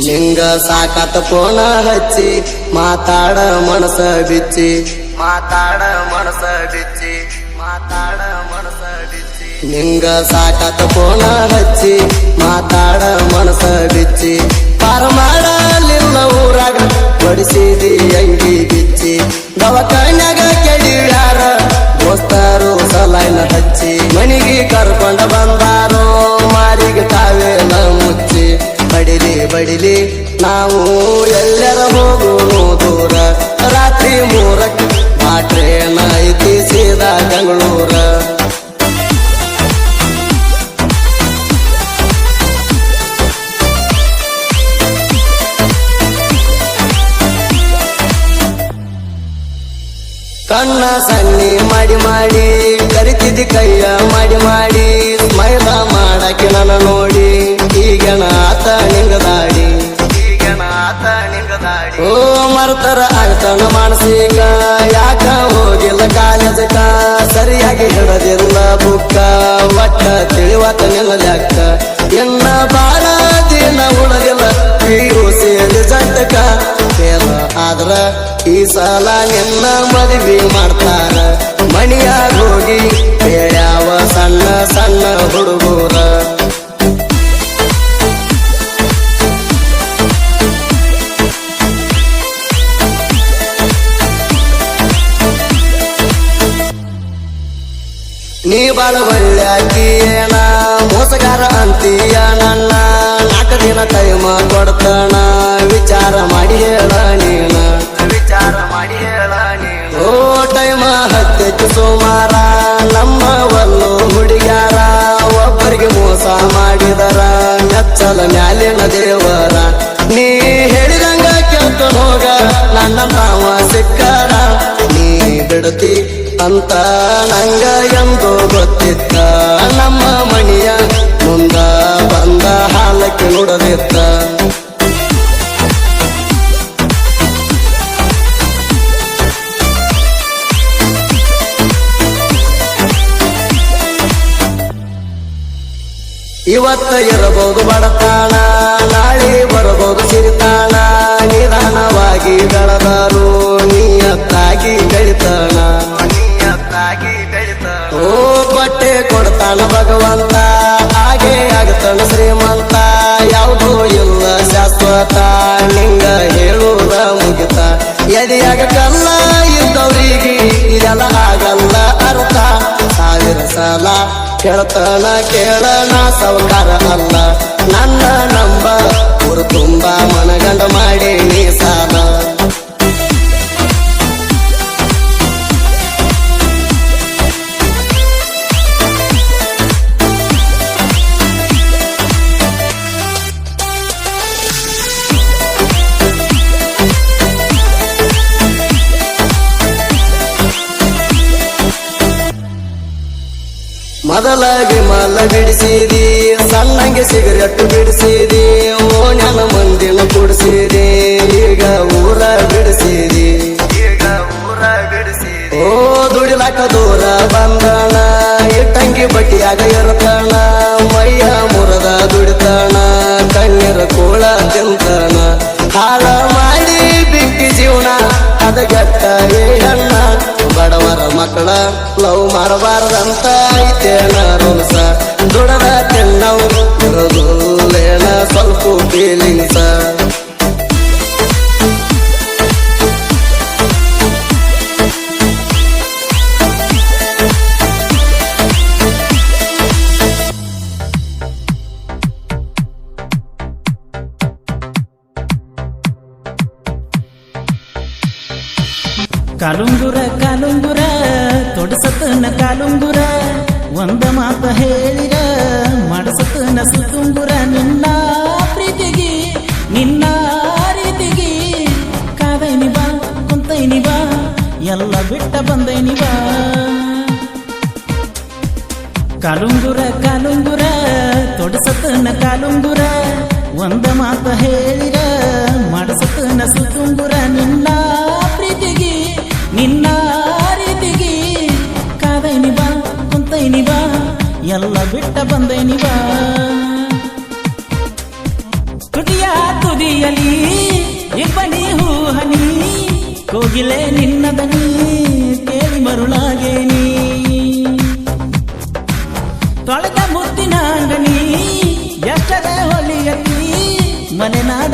ನಿಂಗ ಸಾಕಾತ ಫೋನ ಹಚ್ಚಿ ಮಾತಾಡ ಮನಸ ಬಿಚ್ಚಿ ಮಾತಾಡ ಮನಸ ಬಿಚ್ಚಿ ಮಾತಾಡ ಮನಸ ಬಿಚ್ಚಿ ನಿಂಗ ಸಾಕಾತ ಫೋನ ಹಚ್ಚಿ ಮಾತಾಡ ಮನಸ ಬಿಚ್ಚಿ ಪಾರ ಮಾಡಲಿಲ್ಲ ಊರಾಗ ಬಡಿಸಿದಿ ಅಂಗಿ ಬಿಚ್ಚಿ ದವಾಖಾನ್ಯಾಗ ಕೆಡಿಯಾರ ದೋಸ್ತರು ಸಲೈನ ಹಚ್ಚಿ ಮನಿಗೆ ಕರ್ಕೊಂಡ ಬಂದಾರೋ ಮಾರಿಗೆ ತಾವೇನ ಮುಚ್ಚಿ ಬಡಿಲಿ ಬಡಿಲಿ ನಾವು ಎಲ್ಲರ ಹೋಗೋನು ದೂರ ರಾತ್ರಿ 3ಕ್ಕೆ ಆ ಟ್ರೇನ್ ಐತಿ ಸೀದಾ ಬೆಂಗಳೂರ ಕಣ್ಣ ಸನ್ನಿ ಮಾಡಿ ಮಾಡಿ ಕರಿತಿದ್ದಿ ಕೈಯ ಮಾಡಿ ಮಾಡಿ ಸ್ಮೈಲ ಮಾಡಕ್ಕೆ ನನ್ನ ನೋಡಿ ಈಗಣ ಆತ ನಿಂಗದಾಡಿ ಈಗಣ ಆತ ನಿಂಗದಾಡಿ ಓ ಮರ್ತರ ಆಗ್ತಾನ ಮಾನಸಿಕ ಯಾಕ ಹೋಗಿಲ್ಲ ಕಾಲೇಜಕ ಸರಿಯಾಗಿ ಹಿಡದಿಲ್ಲ ಬುಕ್ಕ ಒಟ್ಟ ತಿಳಿವತ್ತ ನಿಲ್ಲ ಲೆಕ್ಕ ಎನ್ನ ಬಾಳ ದಿನ ಉಳದಿಲ್ಲ PUC ರಿಸಲ್ಟಕ ಫೇಲ್ ಆದ್ರ ಈ ಸಲ ನಿನ್ನ ಮದುವೆ ಮಾಡ್ತಾರ ಮಣಿಯಾಗ ಹೋಗಿ ಹೇಳ್ಯಾವ ಸಣ್ಣ ಸಣ್ಣ ಹುಡುಗೂರ ನೀ ಬಾಳ ಒಳ್ಳ್ಯಾಕಿಯೇನ ಮೋಸಗಾರ ಅಂತೀಯ ನನ್ನ 4 ದಿನ ಟೈಮ ಕೊಡ್ತಾನ ವಿಚಾರ ಮಾಡಿ ಹೇಳ ನೀನ ವಿಚಾರ ಮಾಡಿ ಹೇಳ ನೀನು ಓ ಟೈಮ ಹತ್ತಕ್ಕೆ ಸೋಮಾರ ನಮ್ಮ ಒಲ್ಲು ಹುಡುಗ್ಯಾರ ಒಬ್ಬರಿಗೆ ಮೋಸ ಮಾಡಿದರ ಮೆಚ್ಚಲ ಮ್ಯಾಲಿನ ದೇವರ ನೀ ಹೇಳಿದಂಗ ಕೇಳ್ತ ಹೋಗ ನನ್ನ ತಾವ ಸಿಕ್ಕಾರ ನೀ ಬಿಡತಿ ಅಂತ ನಂಗ ಎಂದು ಗೊತ್ತಿತ್ತ ನಮ್ಮ ಮಣಿಯ ಮುಂದ ಬಂದ ಹಾಲಕ್ಕೆ ನುಡದಿತ್ತ ಇವತ್ತ ಇರಬಹುದು ಬಡತಾಣ ನಾಳೆ ಬರಬಹುದು ಸಿರಿತಾಣ ನಿಧಾನವಾಗಿ ಬೆಳೆದರು ನಿಯತ್ತಾಗಿ ಬೆಳಿತಾನ ಓ ಬಟ್ಟೆ ಕೊಡ್ತಾನ ಭಗವಂತ ಹಾಗೆ ಆಗತಾನ ಶ್ರೀಮಂತ ಯಾವುದೂ ಇಲ್ಲ ಶಾಶ್ವತ ನಿಂಗ ಹೇಳುವುದ ಮುಗಿತ ಎದೆಯಾಗ ಕಲ್ಲ ಇದ್ದವ್ರಿಗೆ ಇದೆಲ್ಲ ಆಗಲ್ಲ ಅರ್ಥ 1000 ಸಲ ಕೇಳ್ತಾನ ಕೇಳನ ಸೌಕಾರ ಅಲ್ಲ ನನ್ನ ನಂಬ ಊರು ತುಂಬಾ ಮನಗಂಡ ಮಾಡಿ ನೀ ಸಾಲ ಮೊದಲಾಗಿ ಮಲ್ಲ ಬಿಡಿಸಿದಿ ಸಣ್ಣಂಗೆ ಸಿಗರೆಟ್ಟು ಬಿಡಿಸಿದಿ ಓಣ್ಯನ ಮಂದಿನ ಕುಡಿಸಿದಿ ಈಗ ಊರ ಬಿಡಿಸಿದಿ ಓ ದುಡಿಲಾಕ ದೂರ ಬಂದಣ ಇಟ್ಟಂಗಿ ಬಟ್ಟಿಯಾಗ ಇರ್ತಾನ ಮೈಯ ಮುರದ ದುಡಿತಾನ ಕಣ್ಣೀರ ಕೋಳ ತಿಂತಾನ ಹಾಳ ಮಾಡಿ ಬಿಕ್ಕಿ ಜೀವನ ಅದ ಗಟ್ಟ ಏಳಣ್ಣ ಬಡವರ ಮಕ್ಕಳ ಲವ್ ಮಾಡಬಾರದಂತ ಐತೇನ ರೂಲ್ಸ ದುಡದ ತಿನ್ನವು ಇರೋದುಲೇನ ಸ್ವಲ್ಪ ಫೀಲಿಂಗ್ಸ ಕಾಲುಂಗುರ ಕಾಲುಂಗುರ ತೊಡಸತನ ಕಾಲುಂಗುರ ಒಂದ ಮಾತ ಹೇಳಿರ ಮಾಡಸತನ ಸುತ್ತುಂಗುರ ನಿನ್ನ ಪ್ರೀತಿಗೆ ನಿನ್ನ ರೀತಿಗೆ ಕಾದೈನಿ ಬಾ ಕುಂತೈನಿ ಬಾ ಎಲ್ಲ ಬಿಟ್ಟ ಬಂದೈನಿ ಬಾ ಕಾಲುಂಗುರ ಕಾಲುಂಗುರ ತೊಡಸತನ ಕಾಲುಂಗುರ ಒಂದ ಮಾತ ಹೇಳಿರ ಮಾಡಸತನ ಸುತ್ತುಂಗುರ ನಿನ್ನ ಪ್ರೀತಿಗೆ ನಿನ್ನ ರೀತಿಗೆ ಕಾದೈನಿ ಬಾ ಕುಂತೈನಿ ಬಾ ಎಲ್ಲ ಬಿಟ್ಟ ಬಂದೈನಿ ಬಾ ತುಟಿಯ ತುದಿಯಲಿ ಇಬ್ಬನಿ ಹೂ ಹನಿ ಕೋಗಿಲೆ ನಿನ್ನ ದನಿ ಕೇಳಿ ಮರುಳಾಗೇನಿ ತೊಳೆದ ಮುತ್ತಿನ ಅಂಗನಿ ಎಷ್ಟರೇ ಹೊಲಿಯತಿ ಮನೆನಾಡ